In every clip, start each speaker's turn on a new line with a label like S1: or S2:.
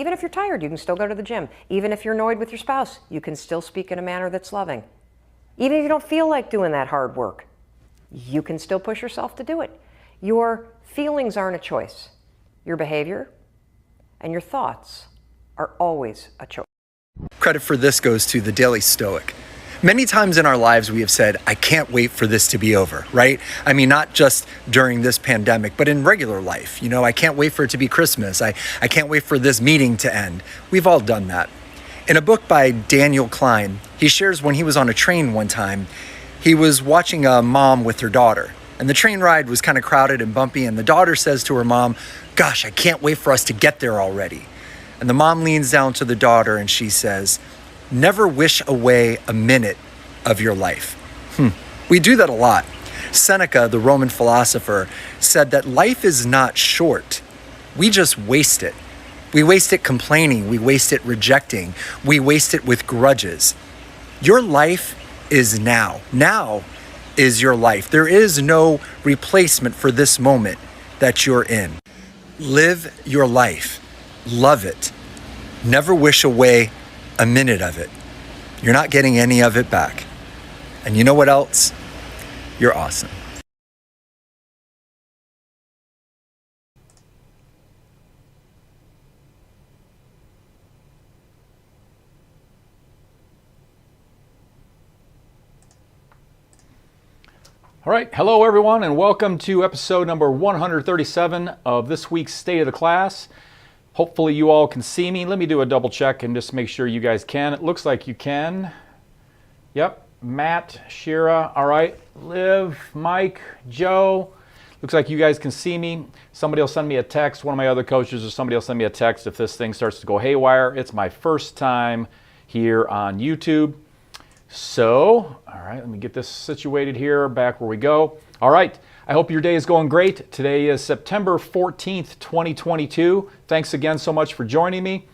S1: Even if you're tired, you can still go to the gym. Even if you're annoyed with your spouse, you can still speak in a manner that's loving. Even if you don't feel like doing that hard work, you can still push yourself to do it. Your feelings aren't a choice. Your behavior and your thoughts are always a choice.
S2: Credit for this goes to the Daily Stoic. Many times in our lives we have said, I can't wait for this to be over, right? I mean, not just during this pandemic, but in regular life. You know, I can't wait for it to be Christmas. I can't wait for this meeting to end. We've all done that. In a book by Daniel Klein, he shares when he was on a train one time, he was watching a mom with her daughter. And the train ride was kind of crowded and bumpy, and the daughter says to her mom, gosh, I can't wait for us to get there already. And the mom leans down to the daughter and she says, never wish away a minute of your life. We do that a lot. Seneca, the Roman philosopher, said that life is not short. We just waste it. We waste it complaining. We waste it rejecting. We waste it with grudges. Your life is now. Now is your life. There is no replacement for this moment that you're in. Live your life. Love it. Never wish away a minute of it. You're not getting any of it back. And you know what else? You're awesome.
S3: All right, hello everyone, and welcome to episode number 137 of this week's State of the Class. Hopefully you all can see me. Let me do a double check and just make sure you guys can. It looks like you can. Yep, Matt, Shira, all right, Liv, Mike, Joe. Looks like you guys can see me. Somebody will send me a text, one of my other coaches or somebody will send me a text if this thing starts to go haywire. It's my first time here on YouTube. So, all right, let me get this situated here, back where we go. All right, I hope your day is going great. Today is September 14th, 2022. Thanks again so much for joining me.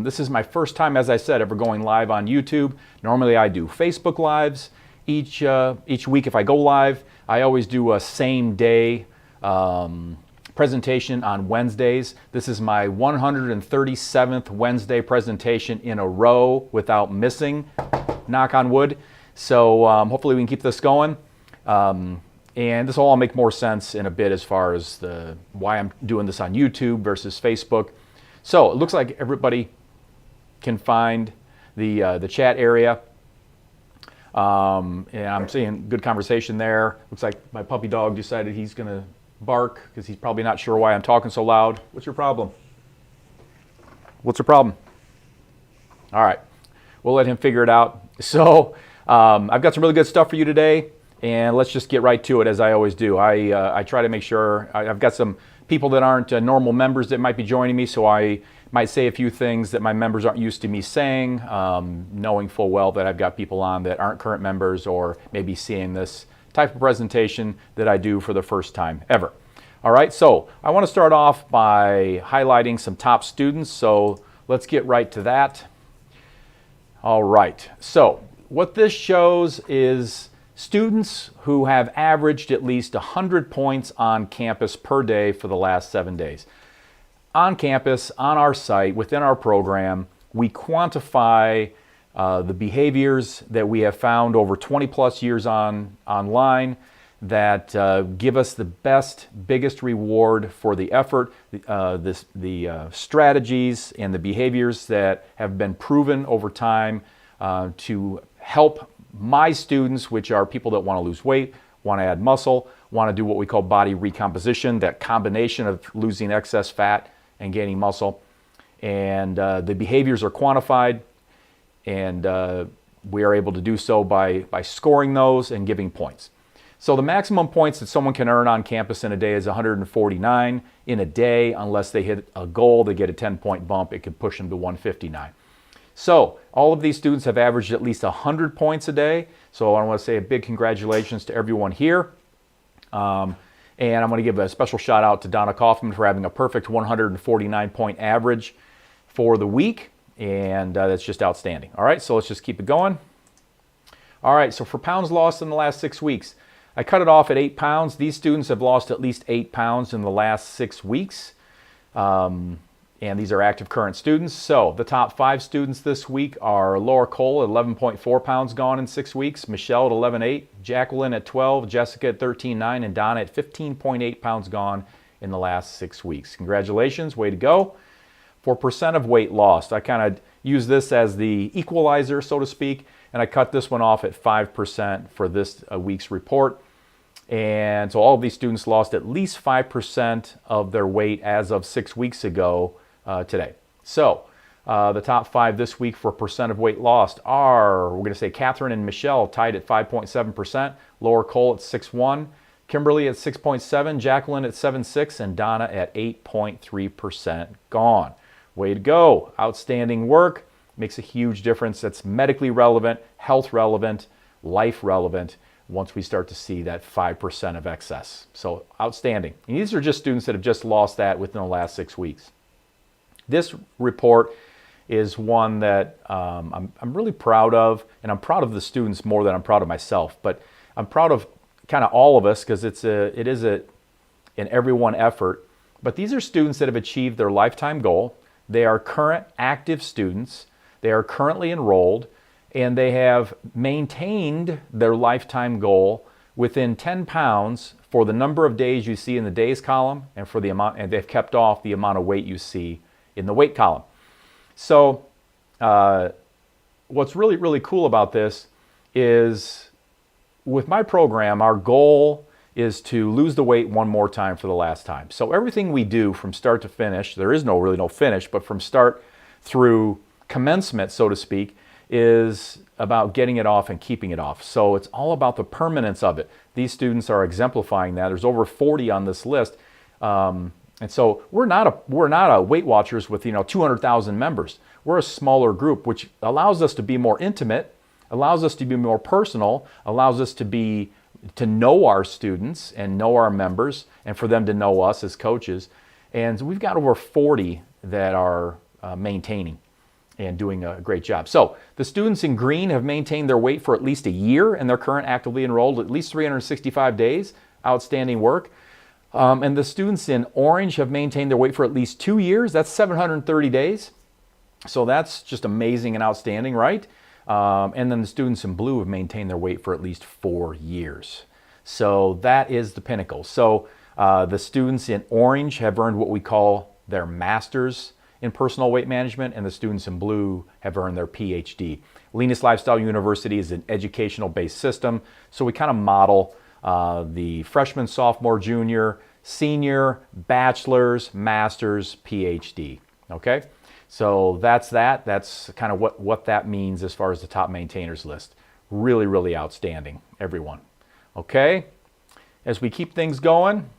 S3: This is my first time, as I said, ever going live on YouTube. Normally I do Facebook Lives. Each week if I go live, I always do a same day presentation on Wednesdays. This is my 137th Wednesday presentation in a row without missing. Knock on wood. So hopefully we can keep this going. And this will all make more sense in a bit as far as why I'm doing this on YouTube versus Facebook. So it looks like everybody can find the chat area. And I'm seeing good conversation there. Looks like my puppy dog decided he's going to bark because he's probably not sure why I'm talking so loud. What's your problem? What's your problem? All right. We'll let him figure it out. So I've got some really good stuff for you today, and let's just get right to it as I always do. I try to make sure I've got some people that aren't normal members that might be joining me, so I might say a few things that my members aren't used to me saying, knowing full well that I've got people on that aren't current members or maybe seeing this type of presentation that I do for the first time ever. All right, so I want to start off by highlighting some top students, so let's get right to that. All right, so what this shows is students who have averaged at least 100 points on campus per day for the last 7 days. On campus, on our site, within our program, we quantify the behaviors that we have found over 20 plus years online that give us the biggest reward for the effort, the strategies and the behaviors that have been proven over time to help my students, which are people that want to lose weight, want to add muscle, want to do what we call body recomposition, that combination of losing excess fat and gaining muscle. And the behaviors are quantified, and we are able to do so by scoring those and giving points. So the maximum points that someone can earn on campus in a day is 149 in a day. Unless they hit a goal, they get a 10-point bump. It could push them to 159. So all of these students have averaged at least 100 points a day. So I want to say a big congratulations to everyone here. And I'm going to give a special shout out to Donna Kaufman for having a perfect 149-point average for the week. And that's just outstanding. All right, so let's just keep it going. All right, so for pounds lost in the last 6 weeks, I cut it off at 8 pounds. These students have lost at least 8 pounds in the last 6 weeks. And these are active current students. So the top 5 students this week are Laura Cole at 11.4 pounds gone in 6 weeks, Michelle at 11.8, Jacqueline at 12, Jessica at 13.9, and Donna at 15.8 pounds gone in the last 6 weeks. Congratulations, way to go. For percent of weight lost, I kind of use this as the equalizer, so to speak, and I cut this one off at 5% for this week's report. And so all of these students lost at least 5% of their weight as of 6 weeks ago today. So the top 5 this week for percent of weight lost are, we're going to say Catherine and Michelle tied at 5.7%, Laura Cole at 6.1%, Kimberly at 6.7%, Jacqueline at 7.6%, and Donna at 8.3% gone. Way to go. Outstanding work. Makes a huge difference. That's medically relevant, health relevant, life relevant once we start to see that 5% of excess. So outstanding. And these are just students that have just lost that within the last 6 weeks. This report is one that I'm really proud of, and I'm proud of the students more than I'm proud of myself. But I'm proud of kind of all of us because it is an everyone effort. But these are students that have achieved their lifetime goal. They are current active students. They are currently enrolled, and they have maintained their lifetime goal within 10 pounds for the number of days you see in the days column, and for the amount, and they've kept off the amount of weight you see in the weight column. So what's really, really cool about this is with my program, our goal is to lose the weight one more time for the last time. So everything we do from start to finish, there is really no finish, but from start through commencement, so to speak, is about getting it off and keeping it off. So it's all about the permanence of it. These students are exemplifying that. There's over 40 on this list. And so we're not a Weight Watchers with 200,000 members. We're a smaller group, which allows us to be more intimate, allows us to be more personal, allows us to know our students and know our members, and for them to know us as coaches. And we've got over 40 that are maintaining and doing a great job. So the students in green have maintained their weight for at least a year, and they're current actively enrolled at least 365 days. Outstanding work. And the students in orange have maintained their weight for at least 2 years. That's 730 days. So that's just amazing and outstanding, right? And then the students in blue have maintained their weight for at least 4 years. So that is the pinnacle. So the students in orange have earned what we call their master's in personal weight management, and the students in blue have earned their PhD. Leanest Lifestyle University is an educational-based system, so we kind of model the freshman, sophomore, junior, senior, bachelor's, master's, PhD. Okay? So that's that. That's kind of what that means as far as the top maintainers list. Really, really outstanding, everyone. Okay? As we keep things going,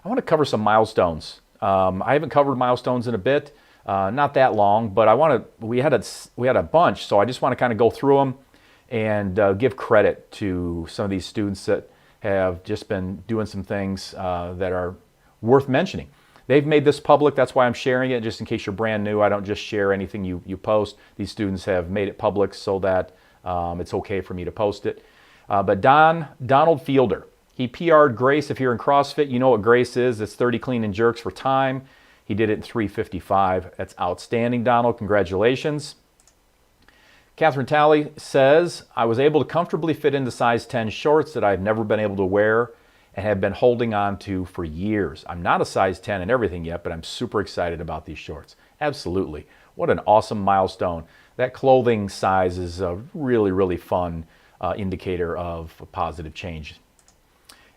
S3: I want to cover some milestones. I haven't covered milestones in a bit, not that long, but we had a bunch, so I just want to kind of go through them and give credit to some of these students that have just been doing some things that are worth mentioning. They've made this public. That's why I'm sharing it, just in case you're brand new. I don't just share anything you post. These students have made it public so that it's okay for me to post it. But Donald Fielder, he PR'd Grace. If you're in CrossFit, you know what Grace is. It's 30 clean and jerks for time. He did it in 3:55. That's outstanding, Donald. Congratulations. Catherine Talley says, I was able to comfortably fit into size 10 shorts that I've never been able to wear and have been holding on to for years. I'm not a size 10 in everything yet, but I'm super excited about these shorts. Absolutely. What an awesome milestone. That clothing size is a really, really fun indicator of a positive change.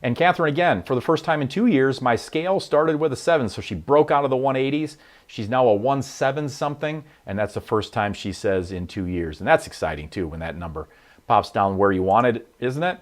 S3: And Catherine, again, for the first time in 2 years, my scale started with a 7, so she broke out of the 180s. She's now a 1.7 something, and that's the first time she says in 2 years. And that's exciting, too, when that number pops down where you want it, isn't it?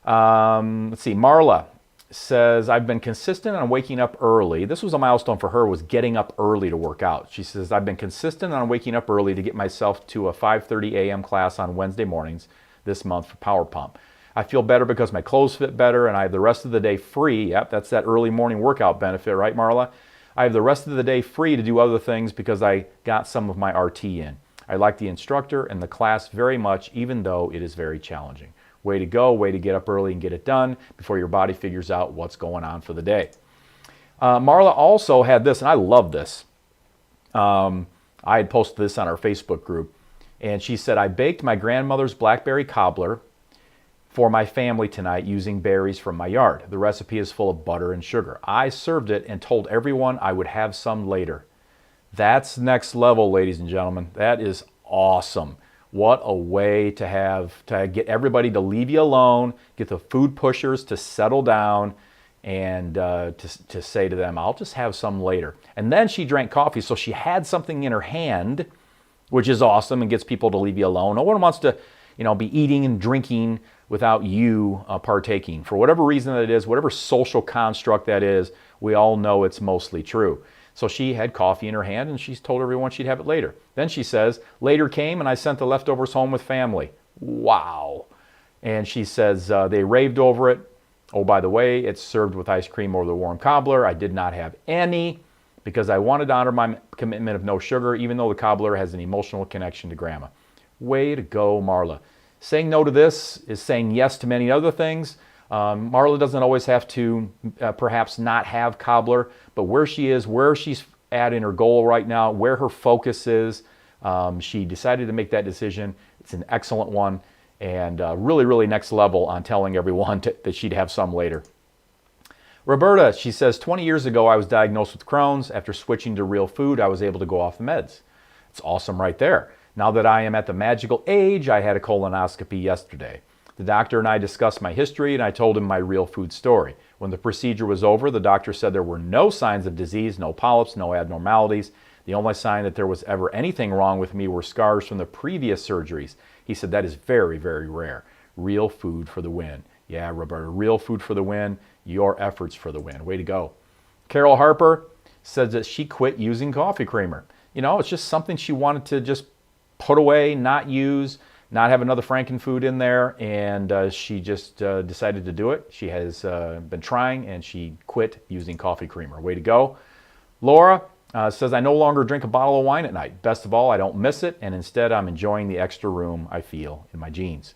S3: Let's see, Marla says, I've been consistent on waking up early. This was a milestone for her, was getting up early to work out. She says, I've been consistent on waking up early to get myself to a 5:30 a.m. class on Wednesday mornings this month for Power Pump. I feel better because my clothes fit better and I have the rest of the day free. Yep, that's that early morning workout benefit, right, Marla? I have the rest of the day free to do other things because I got some of my RT in. I like the instructor and the class very much, even though it is very challenging. Way to go, way to get up early and get it done before your body figures out what's going on for the day. Marla also had this, and I love this. I had posted this on our Facebook group, and she said, I baked my grandmother's blackberry cobbler for my family tonight using berries from my yard. The recipe is full of butter and sugar. I served it and told everyone I would have some later. That's next level, ladies and gentlemen. That is awesome. What a way to get everybody to leave you alone, get the food pushers to settle down, and to say to them, I'll just have some later. And then she drank coffee, so she had something in her hand, which is awesome and gets people to leave you alone. No one wants to, be eating and drinking without you partaking. For whatever reason that it is, whatever social construct that is, we all know it's mostly true. So she had coffee in her hand, and she's told everyone she'd have it later. Then she says, later came and I sent the leftovers home with family. Wow. And she says they raved over it. Oh, by the way, it's served with ice cream or the warm cobbler. I did not have any because I wanted to honor my commitment of no sugar, even though the cobbler has an emotional connection to Grandma. Way to go, Marla. Saying no to this is saying yes to many other things. Marla doesn't always have to perhaps not have cobbler, but where she is, where she's at in her goal right now, where her focus is, she decided to make that decision. It's an excellent one, and really, really next level on telling everyone that she'd have some later. Roberta, she says, 20 years ago I was diagnosed with Crohn's. After switching to real food, I was able to go off the meds. It's awesome right there. Now that I am at the magical age, I had a colonoscopy yesterday. The doctor and I discussed my history, and I told him my real food story. When the procedure was over, the doctor said there were no signs of disease, no polyps, no abnormalities. The only sign that there was ever anything wrong with me were scars from the previous surgeries. He said that is very, very rare. Real food for the win. Yeah, Roberta, real food for the win. Your efforts for the win. Way to go. Carol Harper says that she quit using coffee creamer. It's just something she wanted to just put away, not use, not have another Frankenfood in there, and she just decided to do it. She has been trying, and she quit using coffee creamer. Way to go. Laura says, I no longer drink a bottle of wine at night. Best of all, I don't miss it, and instead I'm enjoying the extra room I feel in my jeans.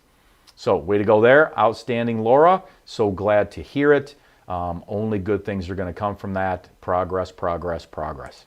S3: So, way to go there. Outstanding, Laura. So glad to hear it. Only good things are going to come from that. Progress, progress, progress.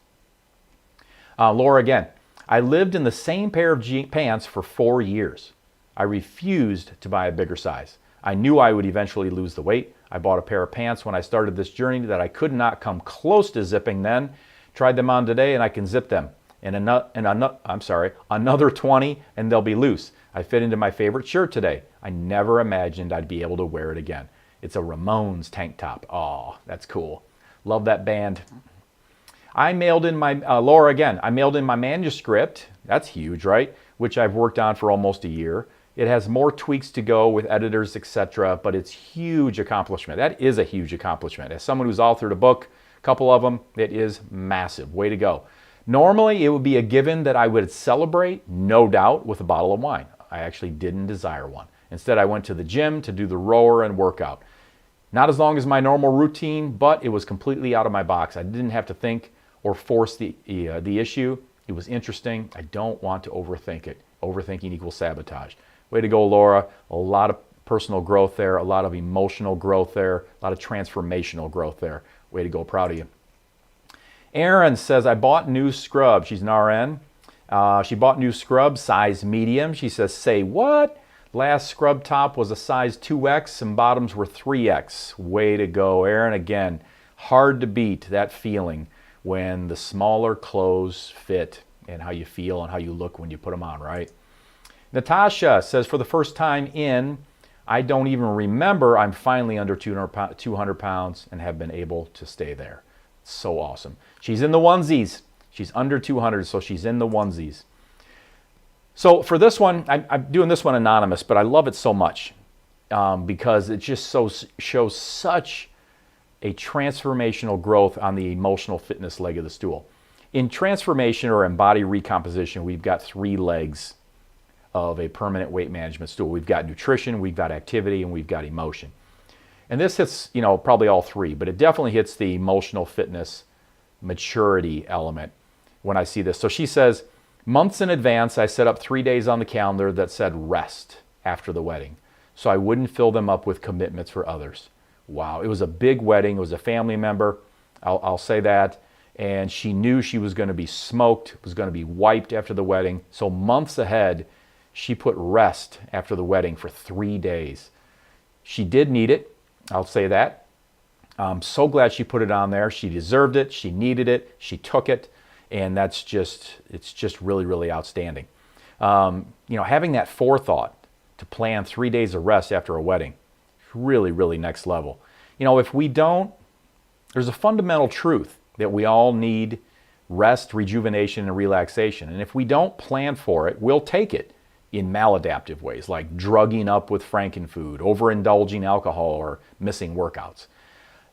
S3: Laura again. I lived in the same pair of pants for 4 years. I refused to buy a bigger size. I knew I would eventually lose the weight. I bought a pair of pants when I started this journey that I could not come close to zipping then. Tried them on today and I can zip them. Another 20 and they'll be loose. I fit into my favorite shirt today. I never imagined I'd be able to wear it again. It's a Ramones tank top. Oh, that's cool. Love that band. I mailed in my, Laura again, I mailed in my manuscript. That's huge, right? Which I've worked on for almost a year. It has more tweaks to go with editors, etc., but it's huge accomplishment. That is a huge accomplishment. As someone who's authored a book, a couple of them, it is massive. Way to go. Normally, it would be a given that I would celebrate, no doubt, with a bottle of wine. I actually didn't desire one. Instead, I went to the gym to do the rower and workout. Not as long as my normal routine, but it was completely out of my box. I didn't have to think or force the issue. It was interesting. I don't want to overthink it. Overthinking equals sabotage. Way to go, Laura. A lot of personal growth there, a lot of emotional growth there, a lot of transformational growth there. Way to go. Proud of you. Erin says, I bought new scrub. She's an RN. She bought new scrub, size medium. She says, say what? Last scrub top was a size 2X and bottoms were 3X. Way to go, Erin. Again, hard to beat that feeling when the smaller clothes fit and how you feel and how you look when you put them on, right? Natasha says, for the first time I don't even remember I'm finally under 200 pounds and have been able to stay there. So awesome. She's in the onesies. She's under 200, so she's in the onesies. So for this one, I'm doing this one anonymous, but I love it so much because it just shows such a transformational growth on the emotional fitness leg of the stool. In transformation or in body recomposition, we've got 3 legs of a permanent weight management stool. We've got nutrition, we've got activity, and we've got emotion. And this hits, probably all 3, but it definitely hits the emotional fitness maturity element when I see this. So she says, months in advance, I set up 3 days on the calendar that said rest after the wedding, so I wouldn't fill them up with commitments for others. Wow, it was a big wedding. It was a family member. I'll say that. and she knew she was going to be smoked, was going to be wiped after the wedding. So months ahead, she put rest after the wedding for 3 days. She did need it, I'll say that. I'm so glad she put it on there. She deserved it, she needed it, she took it, and it's just really, really outstanding. Having that forethought to plan 3 days of rest after a wedding, really, really next level. If we don't, there's a fundamental truth that we all need rest, rejuvenation, and relaxation. And if we don't plan for it, we'll take it in maladaptive ways, like drugging up with frankenfood, overindulging alcohol, or missing workouts.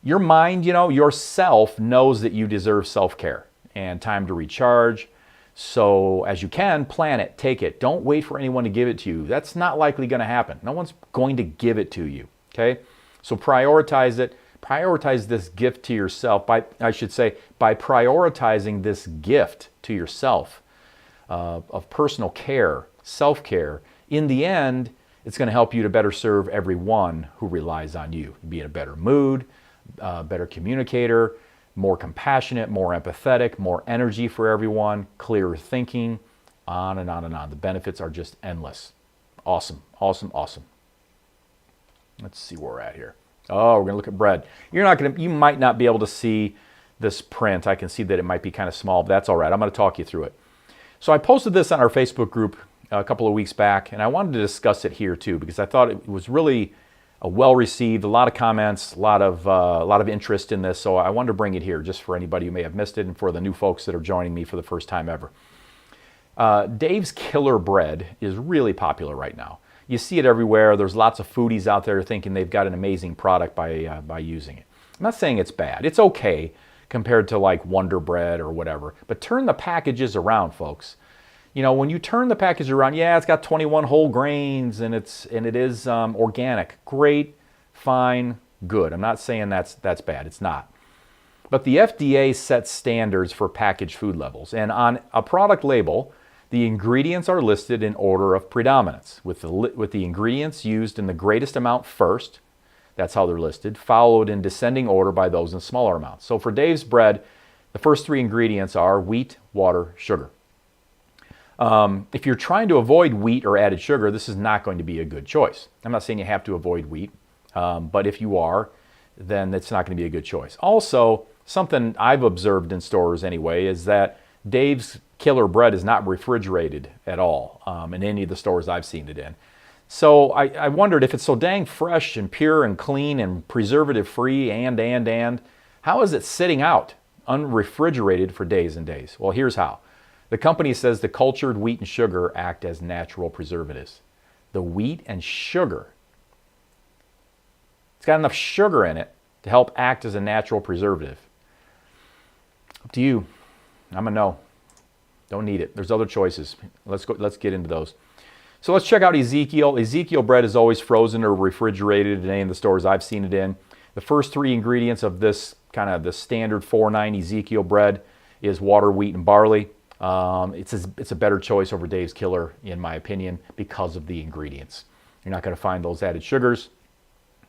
S3: Your mind, yourself knows that you deserve self-care and time to recharge. So as you can, plan it, take it. Don't wait for anyone to give it to you. That's not likely going to happen. No one's going to give it to you, okay? So prioritize it. Prioritize this gift to yourself by prioritizing this gift to yourself of personal care, self-care. In the end, it's going to help you to better serve everyone who relies on you. Be in a better mood, better communicator, more compassionate, more empathetic, more energy for everyone, clearer thinking, on and on and on. The benefits are just endless. Awesome, awesome, awesome. Let's see where we're at here. Oh, we're going to look at bread. You might not be able to see this print. I can see that it might be kind of small, but that's all right. I'm going to talk you through it. So I posted this on our Facebook group a couple of weeks back, and I wanted to discuss it here too because I thought it was really well received, a lot of comments, a lot of interest in this. So I wanted to bring it here just for anybody who may have missed it and for the new folks that are joining me for the first time ever. Dave's Killer Bread is really popular right now. You see it everywhere. There's lots of foodies out there thinking they've got an amazing product by using it. I'm not saying it's bad. It's okay compared to like Wonder Bread or whatever. But turn the packages around, folks. When you turn the package around, yeah, it's got 21 whole grains and it is organic. Great, fine, good. I'm not saying that's bad. It's not. But the FDA sets standards for packaged food levels, and on a product label, the ingredients are listed in order of predominance, with the ingredients used in the greatest amount first. That's how they're listed, followed in descending order by those in smaller amounts. So for Dave's bread, the first 3 ingredients are wheat, water, sugar. If you're trying to avoid wheat or added sugar, this is not going to be a good choice. I'm not saying you have to avoid wheat, but if you are, then it's not going to be a good choice. Also, something I've observed in stores anyway is that Dave's Killer Bread is not refrigerated at all in any of the stores I've seen it in. So I wondered if it's so dang fresh and pure and clean and preservative free and how is it sitting out unrefrigerated for days and days? Well, here's how. The company says the cultured wheat and sugar act as natural preservatives. The wheat and sugar, it's got enough sugar in it to help act as a natural preservative. Up to you. I'm a no. Don't need it. There's other choices. Let's get into those. So let's check out Ezekiel. Ezekiel bread is always frozen or refrigerated in any of the stores I've seen it in. The first 3 ingredients of this kind of the standard 4-9 Ezekiel bread is water, wheat, and barley. It's a better choice over Dave's Killer, in my opinion, because of the ingredients. You're not going to find those added sugars.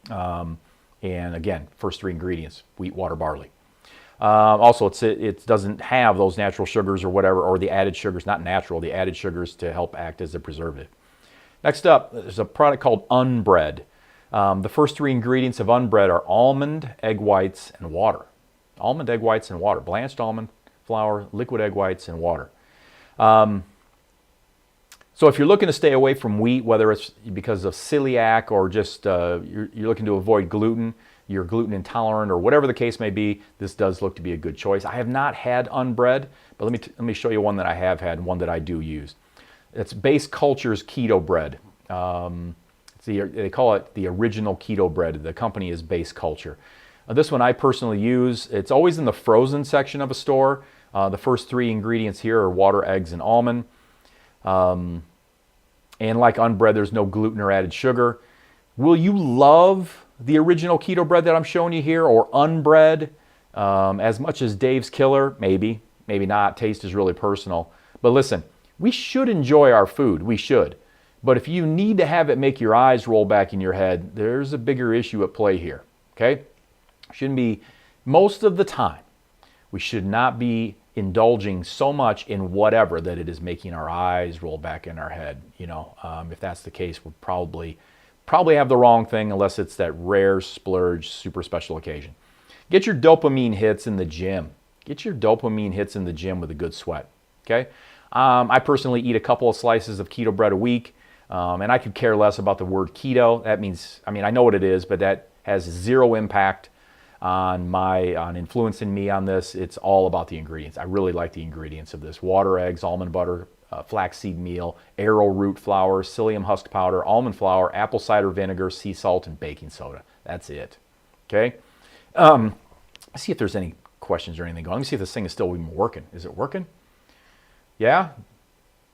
S3: And again, first 3 ingredients, wheat, water, barley. Also, it doesn't have those natural sugars or whatever, or the added sugars, not natural, the added sugars to help act as a preservative. Next up, there's a product called Unbread. The first 3 ingredients of Unbread are almond, egg whites, and water. Almond, egg whites, and water. Blanched almond flour, liquid egg whites, and water. So if you're looking to stay away from wheat, whether it's because of celiac or just you're looking to avoid gluten, you're gluten intolerant, or whatever the case may be, this does look to be a good choice. I have not had Unbread, but let me show you one that I have had and one that I do use. It's Base Culture's Keto Bread. They call it the original keto bread. The company is Base Culture. This one I personally use. It's always in the frozen section of a store. The first 3 ingredients here are water, eggs, and almond. And like Unbread, there's no gluten or added sugar. Will you love the original keto bread that I'm showing you here, or Unbread, as much as Dave's Killer? Maybe, maybe not. Taste is really personal. But listen, we should enjoy our food. We should. But if you need to have it make your eyes roll back in your head, there's a bigger issue at play here. Okay? Shouldn't be. Most of the time, We should not be indulging so much in whatever that it is making our eyes roll back in our head. If that's the case, we'll probably have the wrong thing, unless it's that rare splurge, super special occasion. Get your dopamine hits in the gym. Get your dopamine hits in the gym with a good sweat. Okay. I personally eat a couple of slices of keto bread a week, and I could care less about the word keto. That means, I know what it is, but that has zero impact on influencing me on this. It's all about the ingredients. I really like the ingredients of this: water, eggs, almond butter, flaxseed meal, arrowroot flour, psyllium husk powder, almond flour, apple cider vinegar, sea salt, and baking soda. That's it. Okay. Let's see if there's any questions or anything going. Let me see if this thing is still even working. Is it working? Yeah?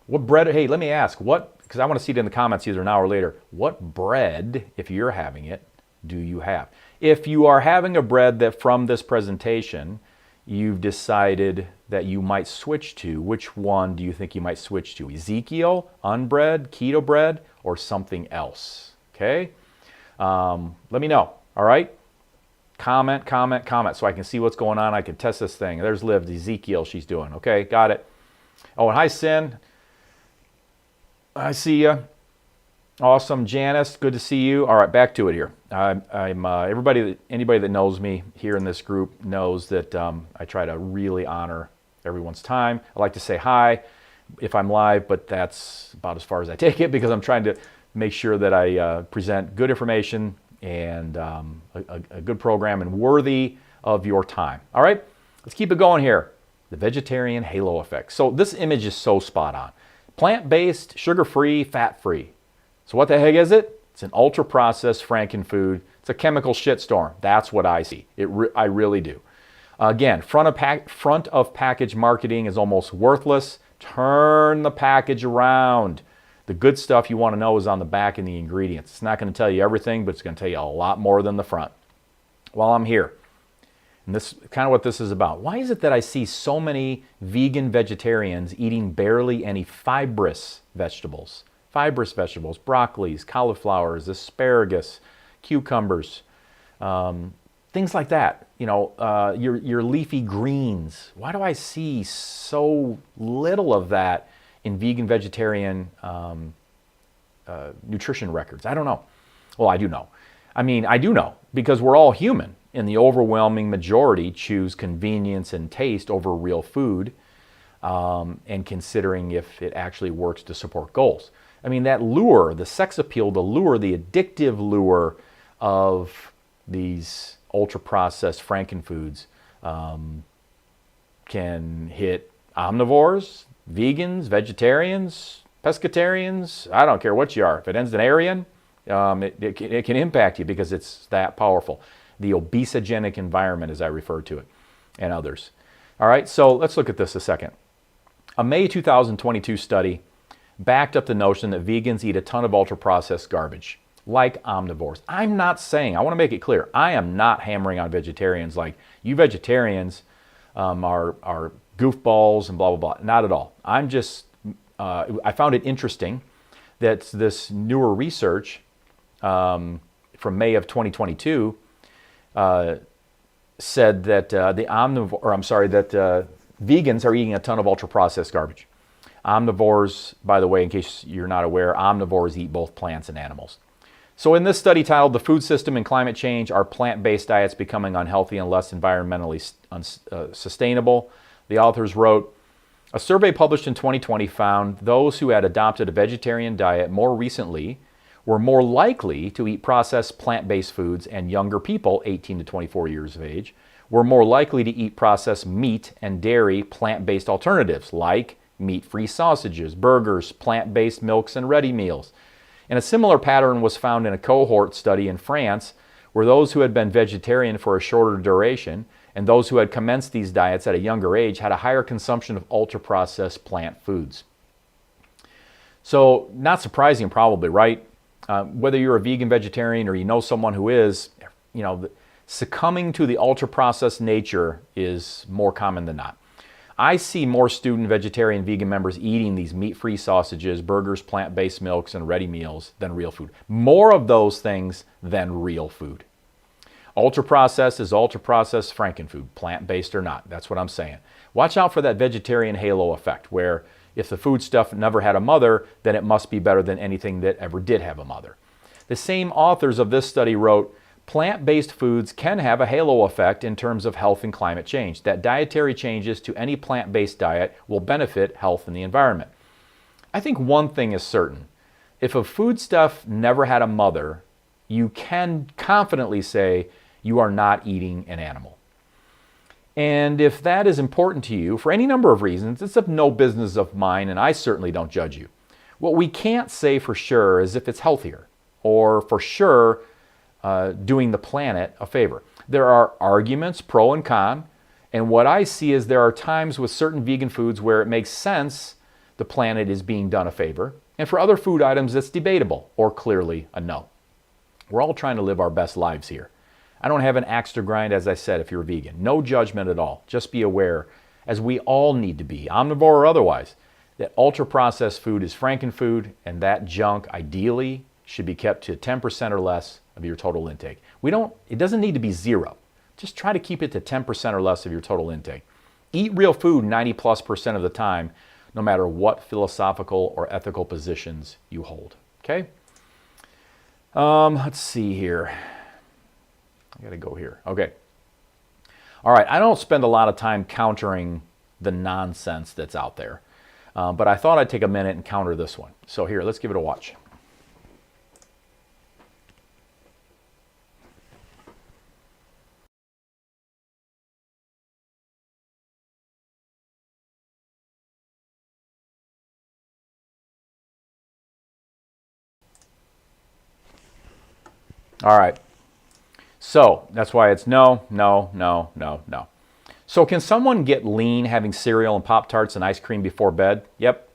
S3: What bread? Hey, let me ask, because I want to see it in the comments either now or later. What bread, if you're having it, do you have? If you are having a bread that from this presentation you've decided that you might switch to, which one do you think you might switch to? Ezekiel, unbread, keto bread, or something else? Okay? Let me know, all right? Comment, so I can see what's going on. I can test this thing. There's Liv, Ezekiel, she's doing. Okay, got it. Oh, and hi, Sin. I see you. Awesome, Janice. Good to see you. All right, back to it here. Anybody that knows me here in this group knows that I try to really honor everyone's time. I like to say hi if I'm live, but that's about as far as I take it, because I'm trying to make sure that I present good information and a good program and worthy of your time. All right, let's keep it going here. The vegetarian halo effect. So this image is so spot on. Plant-based, sugar-free, fat-free. So what the heck is it? It's an ultra-processed frankenfood. It's a chemical shitstorm. That's what I see. I really do. Again, front of package marketing is almost worthless. Turn the package around. The good stuff you want to know is on the back and the ingredients. It's not going to tell you everything, but it's going to tell you a lot more than the front. While I'm here, and this is kind of what this is about. Why is it that I see so many vegan vegetarians eating barely any fibrous vegetables? Fibrous vegetables, broccolis, cauliflowers, asparagus, cucumbers, things like that. Your leafy greens. Why do I see so little of that in vegan vegetarian nutrition records? I don't know. Well, I do know. I do know, because we're all human, and the overwhelming majority choose convenience and taste over real food, and considering if it actually works to support goals. That lure, the sex appeal, the addictive lure of these ultra-processed frankenfoods can hit omnivores, vegans, vegetarians, pescatarians. I don't care what you are. If it ends in Aryan, it can impact you, because it's that powerful. The obesogenic environment, as I refer to it, and others. All right, so let's look at this a second. A May 2022 study backed up the notion that vegans eat a ton of ultra-processed garbage, like omnivores. I'm not saying, I want to make it clear, I am not hammering on vegetarians like, you vegetarians are goofballs and blah, blah, blah. Not at all. I'm just, I found it interesting that this newer research from May of 2022 said that vegans are eating a ton of ultra-processed garbage. Omnivores, by the way, in case you're not aware, omnivores eat both plants and animals. So in this study titled "The Food System and Climate Change, Are Plant-Based Diets Becoming Unhealthy and Less Environmentally Sustainable?" the authors wrote, "A survey published in 2020 found those who had adopted a vegetarian diet more recently were more likely to eat processed plant-based foods, and younger people, 18 to 24 years of age, were more likely to eat processed meat and dairy plant-based alternatives like meat-free sausages, burgers, plant-based milks, and ready meals. And a similar pattern was found in a cohort study in France, where those who had been vegetarian for a shorter duration and those who had commenced these diets at a younger age had a higher consumption of ultra-processed plant foods." So, not surprising probably, right? Whether you're a vegan vegetarian or you know someone who is, succumbing to the ultra-processed nature is more common than not. I see more student vegetarian vegan members eating these meat-free sausages, burgers, plant-based milks, and ready meals than real food. More of those things than real food. Ultra-processed is ultra-processed frankenfood, plant-based or not. That's what I'm saying. Watch out for that vegetarian halo effect, where if the foodstuff never had a mother, then it must be better than anything that ever did have a mother. The same authors of this study wrote, plant-based foods can have a halo effect in terms of health and climate change, that dietary changes to any plant-based diet will benefit health and the environment. I think one thing is certain. If a foodstuff never had a mother, you can confidently say you are not eating an animal. And if that is important to you, for any number of reasons, it's of no business of mine, and I certainly don't judge you. What we can't say for sure is if it's healthier, or for sure doing the planet a favor. There are arguments, pro and con, and what I see is there are times with certain vegan foods where it makes sense the planet is being done a favor, and for other food items it's debatable, or clearly a no. We're all trying to live our best lives here. I don't have an axe to grind, as I said, if you're vegan. No judgment at all. Just be aware, as we all need to be, omnivore or otherwise, that ultra-processed food is frankenfood, and that junk, ideally, should be kept to 10% or less of your total intake. It doesn't need to be zero. Just try to keep it to 10% or less of your total intake. Eat real food 90+% of the time, no matter what philosophical or ethical positions you hold. Okay? Let's see here. I gotta go here. Okay. All right, I don't spend a lot of time countering the nonsense that's out there, but I thought I'd take a minute and counter this one. So here, let's give it a watch. All right. So that's why it's no, no, no, no, no. So can someone get lean having cereal and Pop-Tarts and ice cream before bed? Yep.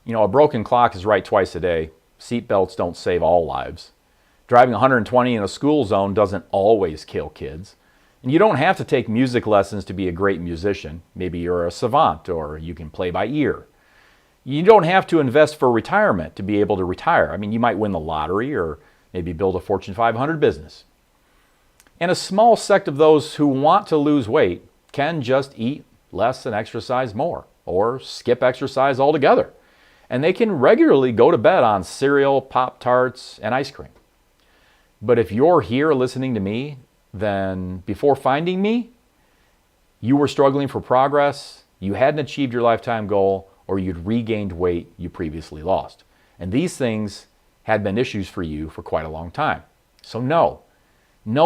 S3: You know, a broken clock is right twice a day. Seatbelts don't save all lives. Driving 120 in a school zone doesn't always kill kids. And you don't have to take music lessons to be a great musician. Maybe you're a savant or you can play by ear. You don't have to invest for retirement to be able to retire. I mean, you might win the lottery or maybe build a Fortune 500 business. And a small sect of those who want to lose weight can just eat less and exercise more, or skip exercise altogether. And they can regularly go to bed on cereal, Pop-Tarts, and ice cream. But if you're here listening to me, then before finding me, you were struggling for progress, you hadn't achieved your lifetime goal, or you'd regained weight you previously lost. And these things had been issues for you for quite a long time. So no,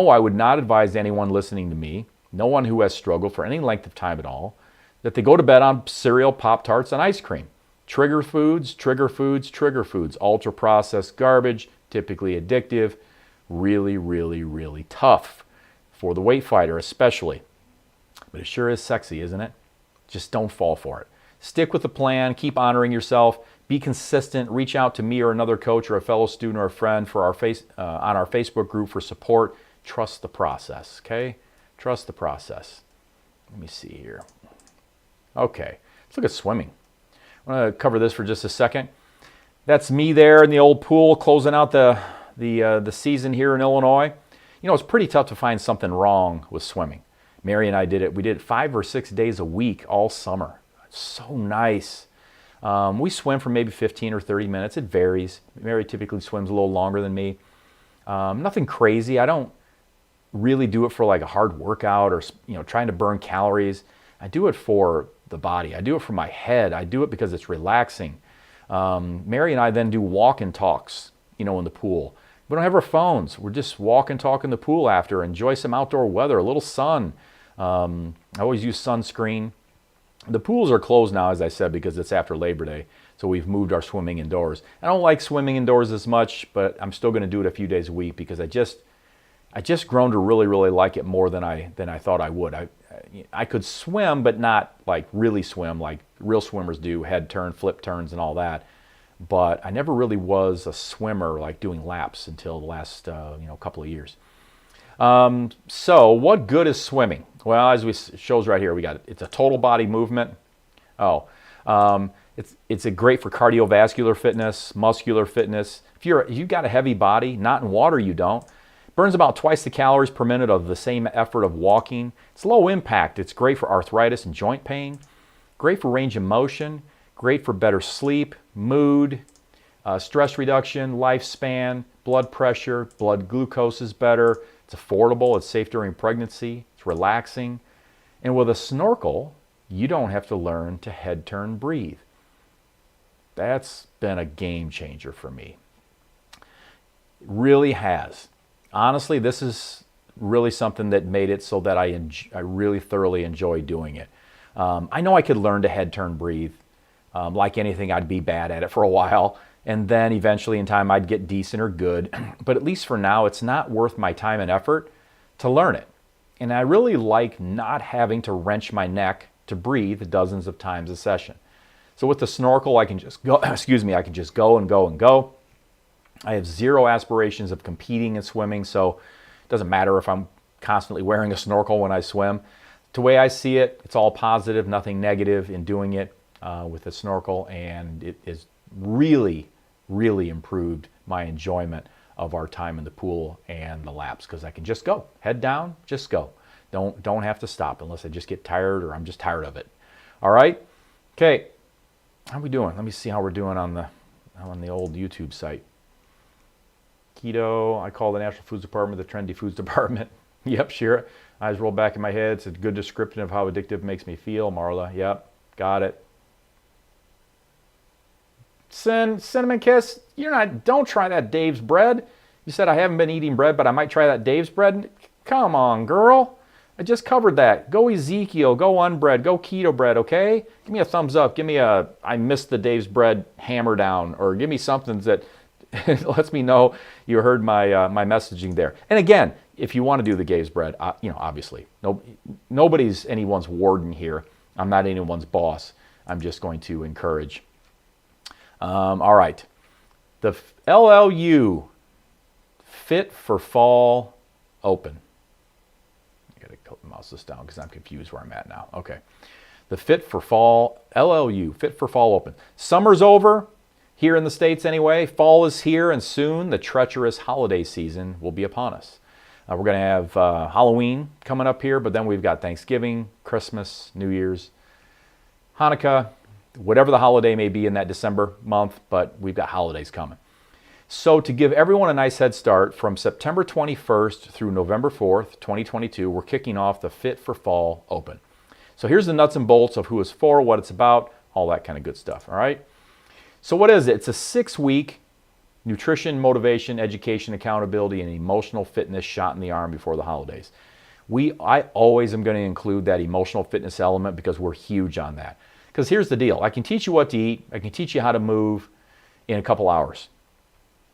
S3: I would not advise anyone listening to me, no one who has struggled for any length of time at all, that they go to bed on cereal, Pop-Tarts, and ice cream. Trigger foods, trigger foods, trigger foods. Ultra-processed garbage, typically addictive, really, really, really tough for the weight fighter especially. But it sure is sexy, isn't it? Just don't fall for it. Stick with the plan, keep honoring yourself, be consistent, reach out to me or another coach or a fellow student or a friend for on our Facebook group for support. Trust the process, okay? Trust the process. Let me see here. Okay, let's look at swimming. I want to cover this for just a second. That's me there in the old pool closing out the season here in Illinois. You know, it's pretty tough to find something wrong with swimming. Mary and I did it. We did it 5 or 6 days a week all summer. It's so nice. We swim for maybe 15 or 30 minutes. It varies. Mary typically swims a little longer than me. Nothing crazy. I don't really do it for like a hard workout or, you know, trying to burn calories. I do it for the body. I do it for my head. I do it because it's relaxing. Mary and I then do walk and talks, you know, in the pool. We don't have our phones. We're just walk and talk in the pool after, enjoy some outdoor weather, a little sun. I always use sunscreen. The pools are closed now, as I said, because it's after Labor Day, so we've moved our swimming indoors. I don't like swimming indoors as much, but I'm still going to do it a few days a week because I just grown to really, really like it more than I thought I would. I could swim, but not like really swim like real swimmers do, head turn, flip turns, and all that. But I never really was a swimmer like doing laps until the last couple of years. So what good is swimming? Well, as we shows right here, it's a total body movement. It's a great for cardiovascular fitness, muscular fitness. If you've got a heavy body, not in water you don't, Burns about twice the calories per minute of the same effort of walking. It's low impact. It's great for arthritis and joint pain. Great for range of motion. Great for better sleep, mood, stress reduction, lifespan, blood pressure, blood glucose is better. It's affordable. It's safe during pregnancy. It's relaxing. And with a Snorkel, you don't have to learn to head turn breathe. That's been a game changer for me. It really has. Honestly, this is really something that made it so that I really thoroughly enjoy doing it. I know I could learn to head turn breathe. Like anything, I'd be bad at it for a while, and then eventually in time I'd get decent or good. But at least for now, it's not worth my time and effort to learn it. And I really like not having to wrench my neck to breathe dozens of times a session. So with the Snorkel, I can just go, I can just go and go and go. I have zero aspirations of competing in swimming, so it doesn't matter if I'm constantly wearing a snorkel when I swim. The way I see it, it's all positive, nothing negative in doing it with the Snorkel, and it has really, really improved my enjoyment of our time in the pool and the laps, because I can just go, head down, just go. Don't have to stop unless I just get tired or I'm just tired of it. All right, okay. How are we doing? Let me see how we're doing on the old YouTube site. Keto, I call the Natural Foods Department the Trendy Foods Department. Yep, sure. Eyes roll back in my head. It's a good description of how addictive makes me feel, Marla. Yep, got it. Cinnamon Kiss, don't try that Dave's bread. You said I haven't been eating bread, but I might try that Dave's bread. Come on, girl. I just covered that. Go Ezekiel, go unbread, go keto bread, okay? Give me a thumbs up. Give me a I missed the Dave's bread hammer down, or give me something that lets me know you heard my my messaging there. And again, if you want to do the Dave's bread, obviously, nobody's anyone's warden here. I'm not anyone's boss. I'm just going to encourage. All right, the LLU Fit for Fall Open. I gotta mouse this down because I'm confused where I'm at now. Okay, the Fit for Fall LLU Fit for Fall Open. Summer's over here in the States anyway. Fall is here, and soon the treacherous holiday season will be upon us. We're going to have Halloween coming up here, but then we've got Thanksgiving, Christmas, New Year's, Hanukkah, whatever the holiday may be in that December month, but we've got holidays coming. So to give everyone a nice head start, from September 21st through November 4th, 2022, we're kicking off the Fit for Fall Open. So here's the nuts and bolts of who it's for, what it's about, all that kind of good stuff, all right? So what is it? It's a 6-week nutrition, motivation, education, accountability, and emotional fitness shot in the arm before the holidays. I always am going to include that emotional fitness element because we're huge on that. Because here's the deal. I can teach you what to eat. I can teach you how to move in a couple hours.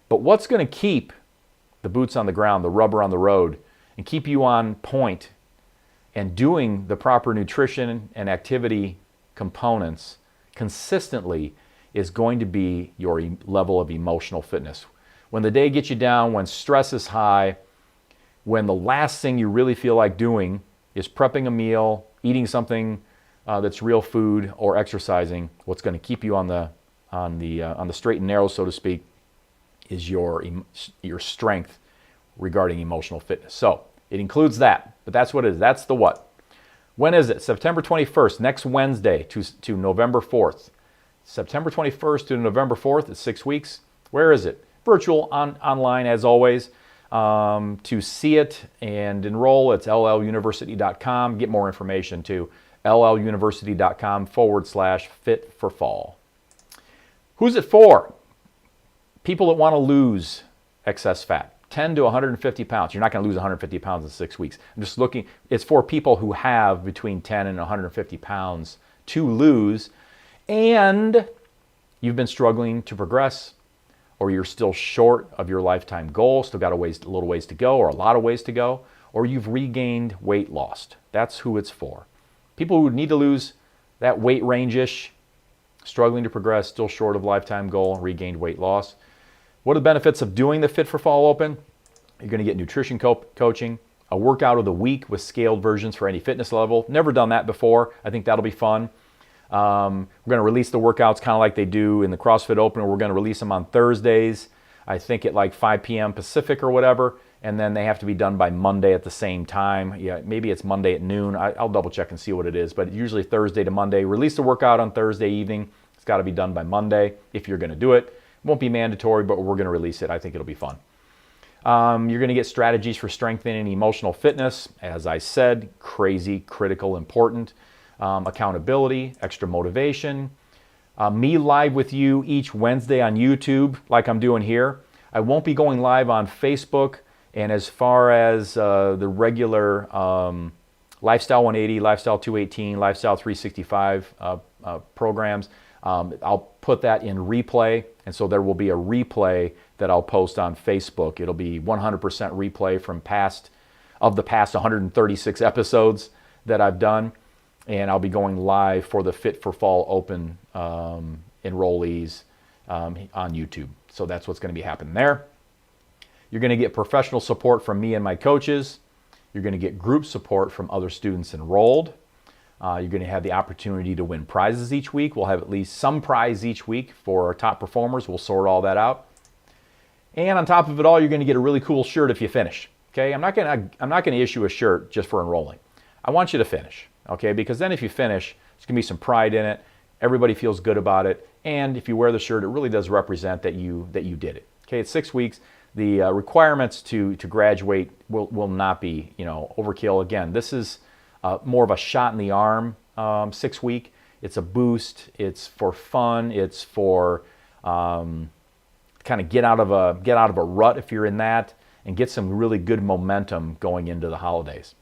S3: But what's going to keep the boots on the ground, the rubber on the road, and keep you on point and doing the proper nutrition and activity components consistently is going to be your level of emotional fitness. When the day gets you down, when stress is high, when the last thing you really feel like doing is prepping a meal, eating something that's real food, or exercising, what's going to keep you on the straight and narrow, so to speak, is your strength regarding emotional fitness. So it includes that, but that's what it is. That's the what. When is it? September 21st, next Wednesday to November 4th. September 21st to November 4th, it's 6 weeks. Where is it? Virtual, online as always. To see it and enroll, it's lluniversity.com. Get more information to lluniversity.com/fit for fall. Who's it for? People that want to lose excess fat, 10 to 150 pounds. You're not going to lose 150 pounds in 6 weeks. I'm just looking, it's for people who have between 10 and 150 pounds to lose, and you've been struggling to progress, or you're still short of your lifetime goal, still got a little ways to go, or a lot of ways to go, or you've regained weight lost. That's who it's for. People who need to lose that weight range-ish, struggling to progress, still short of lifetime goal, regained weight loss. What are the benefits of doing the Fit for Fall Open? You're going to get nutrition coaching, a workout of the week with scaled versions for any fitness level. Never done that before. I think that'll be fun. We're going to release the workouts kind of like they do in the CrossFit Open. We're going to release them on Thursdays. I think at like 5 p.m. Pacific or whatever, and then they have to be done by Monday at the same time. Yeah, maybe it's Monday at noon. I'll double check and see what it is, but usually Thursday to Monday. Release the workout on Thursday evening. It's got to be done by Monday if you're going to do it. It won't be mandatory, but we're going to release it. I think it'll be fun. You're going to get strategies for strengthening emotional fitness. As I said, crazy, critical, important. Accountability, extra motivation. Me live with you each Wednesday on YouTube, like I'm doing here. I won't be going live on Facebook. And as far as the regular Lifestyle 180, Lifestyle 218, Lifestyle 365 programs, I'll put that in replay. And so there will be a replay that I'll post on Facebook. It'll be 100% replay from the past 136 episodes that I've done. And I'll be going live for the Fit for Fall Open enrollees on YouTube. So that's what's going to be happening there. You're going to get professional support from me and my coaches. You're going to get group support from other students enrolled. You're going to have the opportunity to win prizes each week. We'll have at least some prize each week for our top performers. We'll sort all that out. And on top of it all, you're going to get a really cool shirt if you finish. Okay, I'm not going to issue a shirt just for enrolling. I want you to finish. Okay, because then if you finish, there's going to be some pride in it. Everybody feels good about it. And if you wear the shirt, it really does represent that you did it. Okay, it's 6 weeks. The requirements to graduate will not be, overkill. Again, this is more of a shot in the arm 6 week. It's a boost. It's for fun. It's for kind of get out of a rut if you're in that, and get some really good momentum going into the holidays.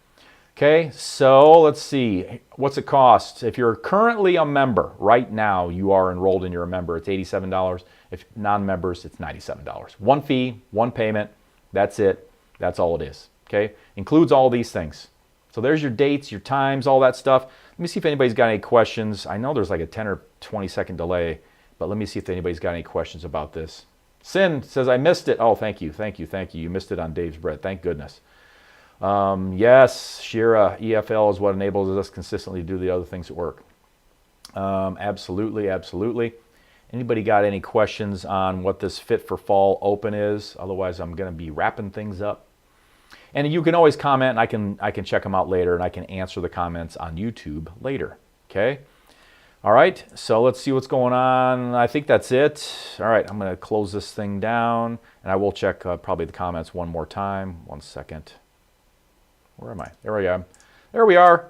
S3: Okay, so let's see. What's it cost? If you're currently a member, right now you are enrolled and you're a member, it's $87. If non-members, it's $97. One fee, one payment, that's it. That's all it is, okay? Includes all these things. So there's your dates, your times, all that stuff. Let me see if anybody's got any questions. I know there's like a 10 or 20 second delay, but let me see if anybody's got any questions about this. Sin says, I missed it. Oh, thank you. You missed it on Dave's Bread. Thank goodness. Yes, Shira, EFL is what enables us consistently to do the other things at work. Absolutely. Anybody got any questions on what this Fit for Fall Open is? Otherwise, I'm going to be wrapping things up. And you can always comment, and I can check them out later, and I can answer the comments on YouTube later. Okay? All right, so let's see what's going on. I think that's it. All right, I'm going to close this thing down, and I will check probably the comments one more time. 1 second. Where am I? There I am. There we are.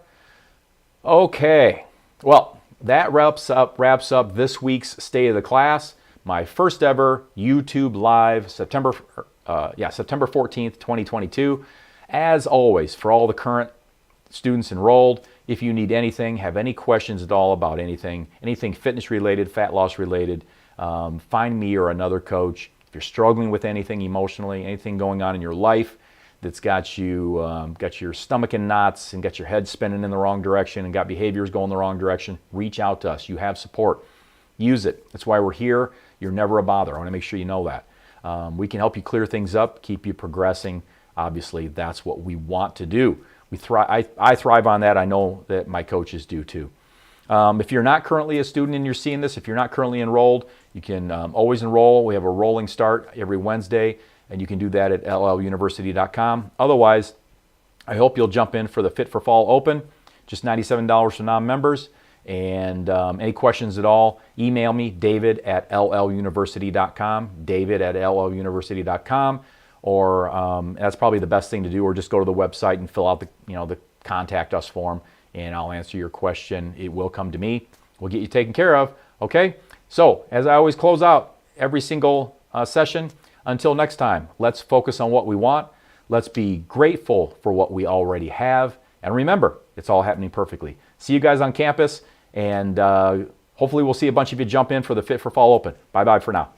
S3: Okay. Well, that wraps up this week's State of the Class. My first ever YouTube live, September 14th, 2022. As always, for all the current students enrolled, if you need anything, have any questions at all about anything fitness related, fat loss related, find me or another coach. If you're struggling with anything emotionally, anything going on in your life that's got your stomach in knots and got your head spinning in the wrong direction and got behaviors going the wrong direction, reach out to us. You have support. Use it. That's why we're here. You're never a bother. I want to make sure you know that. We can help you clear things up, keep you progressing. Obviously, that's what we want to do. I thrive on that. I know that my coaches do too. If you're not currently a student and you're seeing this, if you're not currently enrolled, you can always enroll. We have a rolling start every Wednesday, and you can do that at lluniversity.com. Otherwise, I hope you'll jump in for the Fit for Fall Open, just $97 for non-members. And any questions at all, email me, david@lluniversity.com, david@lluniversity.com, or that's probably the best thing to do, or just go to the website and fill out the contact us form, and I'll answer your question. It will come to me. We'll get you taken care of, okay? So, as I always close out every single session, until next time, let's focus on what we want. Let's be grateful for what we already have. And remember, it's all happening perfectly. See you guys on campus, and hopefully we'll see a bunch of you jump in for the Fit for Fall Open. Bye-bye for now.